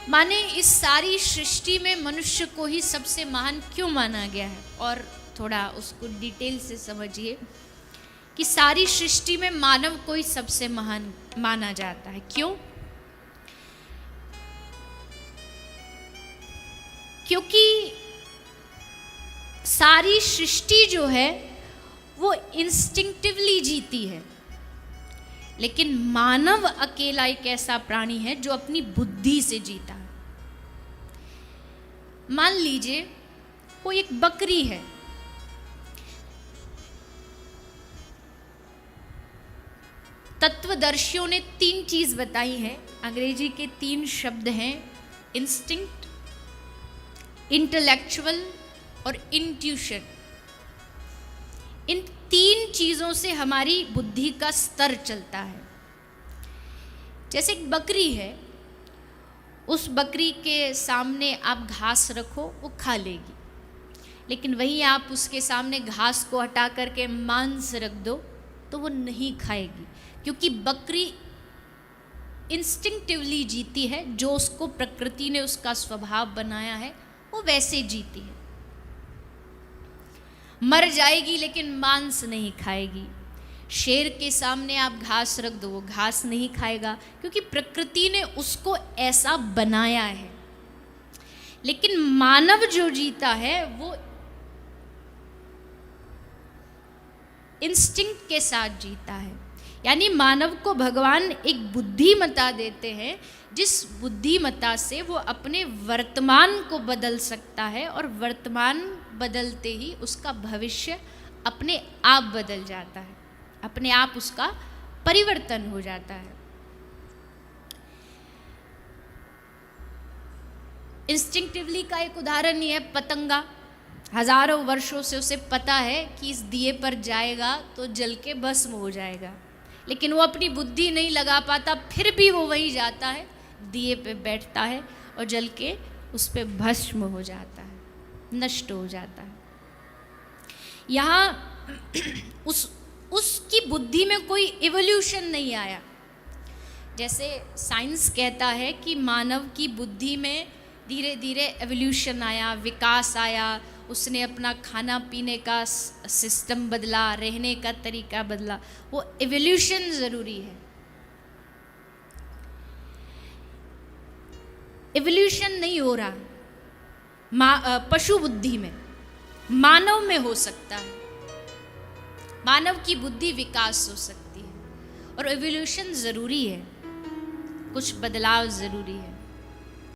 माने इस सारी सृष्टि में मनुष्य को ही सबसे महान क्यों माना गया है, और थोड़ा उसको डिटेल से समझिए कि सारी सृष्टि में मानव को ही सबसे महान माना जाता है। क्यों? क्योंकि सारी सृष्टि जो है वो इंस्टिंक्टिवली जीती है, लेकिन मानव अकेला एक ऐसा प्राणी है जो अपनी बुद्धि से जीता है। मान लीजिए कोई एक बकरी है, तत्वदर्शियों ने 3 चीज बताई है। अंग्रेजी के 3 शब्द हैं, इंस्टिंक्ट, इंटेलेक्चुअल और इंट्यूशन। इन 3 चीजों से हमारी बुद्धि का स्तर चलता है। जैसे एक बकरी है, उस बकरी के सामने आप घास रखो, वो खा लेगी, लेकिन वहीं आप उसके सामने घास को हटा करके मांस रख दो तो वो नहीं खाएगी, क्योंकि बकरी इंस्टिंक्टिवली जीती है। जो उसको प्रकृति ने उसका स्वभाव बनाया है वो वैसे जीती है। मर जाएगी लेकिन मांस नहीं खाएगी। शेर के सामने आप घास रख दो, वो घास नहीं खाएगा, क्योंकि प्रकृति ने उसको ऐसा बनाया है। लेकिन मानव जो जीता है वो इंस्टिंक्ट के साथ जीता है। यानी मानव को भगवान एक बुद्धिमत्ता देते हैं, जिस बुद्धिमत्ता से वो अपने वर्तमान को बदल सकता है, और वर्तमान बदलते ही उसका भविष्य अपने आप बदल जाता है, अपने आप उसका परिवर्तन हो जाता है। इंस्टिंक्टिवली का एक उदाहरण ये है पतंगा। हजारों वर्षों से उसे पता है कि इस दिए पर जाएगा तो जल के भस्म हो जाएगा, लेकिन वो अपनी बुद्धि नहीं लगा पाता, फिर भी वो वहीं जाता है, दिए पे बैठता है और जल के उस पे भस्म हो जाता है, नष्ट हो जाता है। यहाँ उसकी बुद्धि में कोई इवोल्यूशन नहीं आया। जैसे साइंस कहता है कि मानव की बुद्धि में धीरे धीरे एवोल्यूशन आया, विकास आया, उसने अपना खाना पीने का सिस्टम बदला, रहने का तरीका बदला। वो एवोल्यूशन जरूरी है। एवोल्यूशन नहीं हो रहा पशु बुद्धि में, मानव में हो सकता है। मानव की बुद्धि विकास हो सकती है, और एवोल्यूशन जरूरी है, कुछ बदलाव जरूरी है।